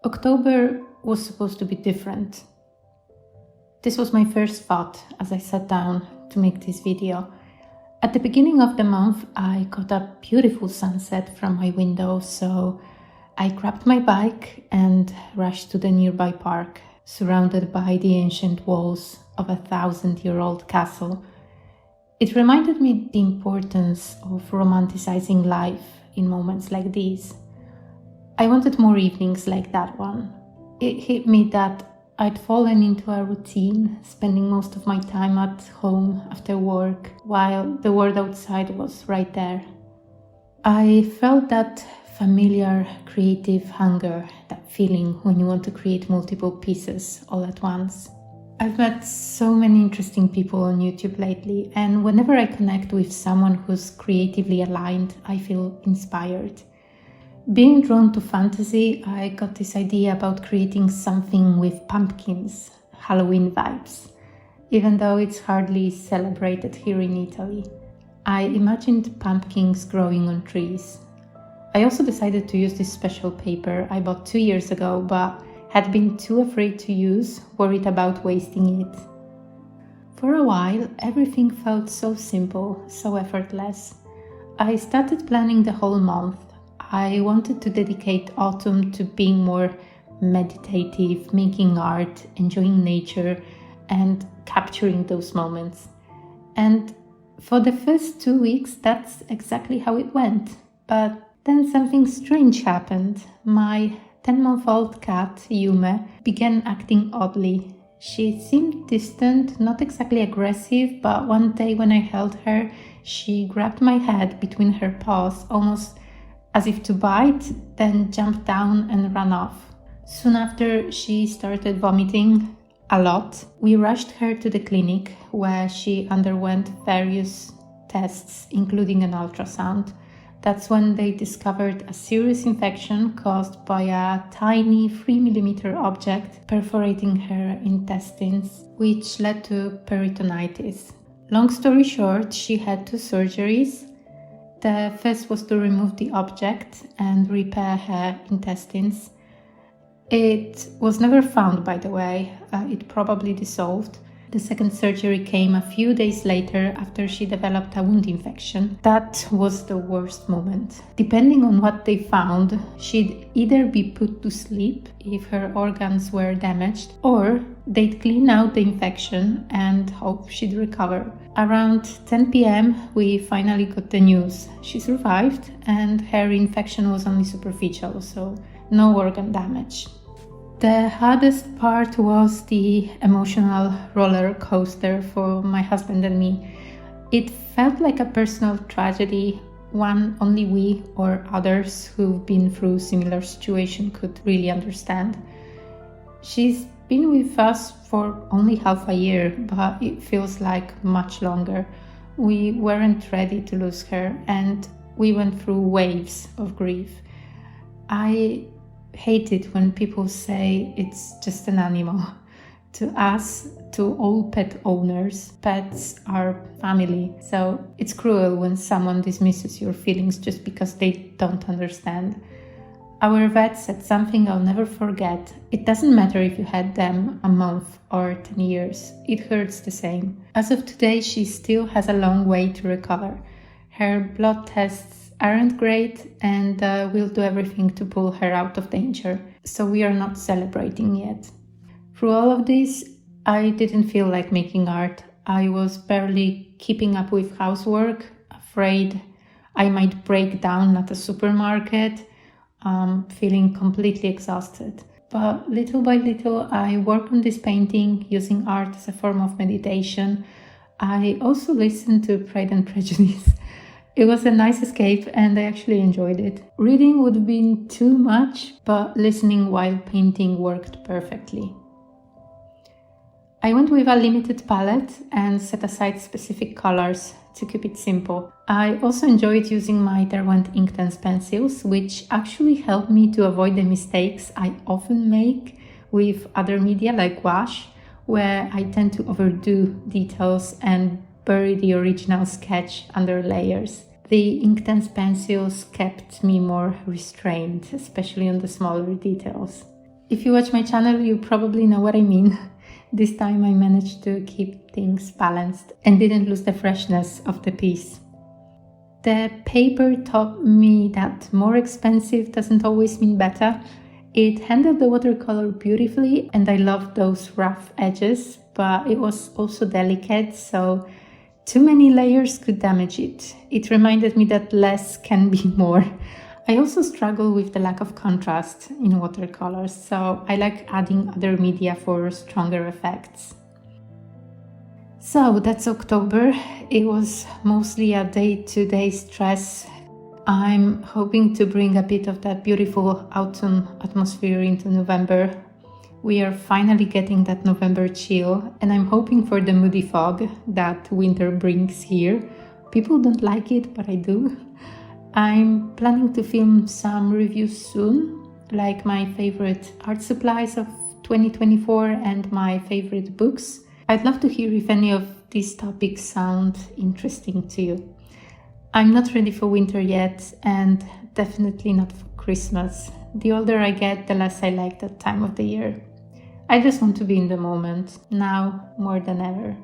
October was supposed to be different. This was my first thought as I sat down to make this video. At the beginning of the month, I got a beautiful sunset from my window, so I grabbed my bike and rushed to the nearby park, surrounded by the ancient walls of a 1,000-year-old castle. It reminded me the importance of romanticizing life in moments like these. I wanted more evenings like that one. It hit me that I'd fallen into a routine, spending most of my time at home after work, while the world outside was right there. I felt that familiar creative hunger, that feeling when you want to create multiple pieces all at once. I've met so many interesting people on YouTube lately, and whenever I connect with someone who's creatively aligned, I feel inspired. Being drawn to fantasy, I got this idea about creating something with pumpkins, Halloween vibes, even though it's hardly celebrated here in Italy. I imagined pumpkins growing on trees. I also decided to use this special paper I bought 2 years ago, but had been too afraid to use, worried about wasting it. For a while, everything felt so simple, so effortless. I started planning the whole month. I wanted to dedicate autumn to being more meditative, making art, enjoying nature, and capturing those moments. And for the first 2 weeks, that's exactly how it went. But then something strange happened. My 10-month-old cat, Yume, began acting oddly. She seemed distant, not exactly aggressive, but one day when I held her, she grabbed my head between her paws, almost as if to bite, then jumped down and ran off. Soon after, she started vomiting a lot. We rushed her to the clinic, where she underwent various tests, including an ultrasound. That's when they discovered a serious infection caused by a tiny 3mm object perforating her intestines, which led to peritonitis. Long story short, she had 2 surgeries. The first was to remove the object and repair her intestines. It was never found, by the way. It probably dissolved. The second surgery came a few days later after she developed a wound infection. That was the worst moment. Depending on what they found, she'd either be put to sleep if her organs were damaged, or they'd clean out the infection and hope she'd recover. Around 10 p.m., we finally got the news. She survived, and her infection was only superficial, so no organ damage. The hardest part was the emotional roller coaster for my husband and me. It felt like a personal tragedy, one only we or others who've been through similar situation could really understand. She's been with us for only half a year, but it feels like much longer. We weren't ready to lose her, and we went through waves of grief. I hate it when people say it's just an animal. To us, to all pet owners, pets are family. So it's cruel when someone dismisses your feelings just because they don't understand. Our vet said something I'll never forget. It doesn't matter if you had them a month or 10 years. It hurts the same. As of today, she still has a long way to recover. Her blood tests aren't great, and we'll do everything to pull her out of danger. So we are not celebrating yet. Through all of this, I didn't feel like making art. I was barely keeping up with housework, afraid I might break down at a supermarket, feeling completely exhausted. But little by little, I worked on this painting using art as a form of meditation. I also listened to Pride and Prejudice. It was a nice escape and I actually enjoyed it. Reading would have been too much, but listening while painting worked perfectly. I went with a limited palette and set aside specific colors to keep it simple. I also enjoyed using my Derwent Inktense pencils, which actually helped me to avoid the mistakes I often make with other media like gouache, where I tend to overdo details and bury the original sketch under layers. The Inktense pencils kept me more restrained, especially on the smaller details. If you watch my channel, you probably know what I mean. This time I managed to keep things balanced and didn't lose the freshness of the piece. The paper taught me that more expensive doesn't always mean better. It handled the watercolor beautifully and I loved those rough edges, but it was also delicate, so too many layers could damage it. It reminded me that less can be more. I also struggle with the lack of contrast in watercolors, so I like adding other media for stronger effects. So that's October. It was mostly a day-to-day stress. I'm hoping to bring a bit of that beautiful autumn atmosphere into November. We are finally getting that November chill, and I'm hoping for the moody fog that winter brings here. People don't like it, but I do. I'm planning to film some reviews soon, like my favorite art supplies of 2024 and my favorite books. I'd love to hear if any of these topics sound interesting to you. I'm not ready for winter yet, and definitely not for Christmas. The older I get, the less I like that time of the year. I just want to be in the moment, now more than ever.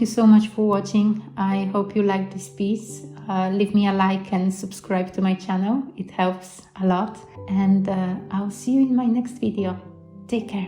you so much for watching. I hope you liked this piece. Leave me a like and subscribe to my channel. It helps a lot. And I'll see you in my next video. Take care.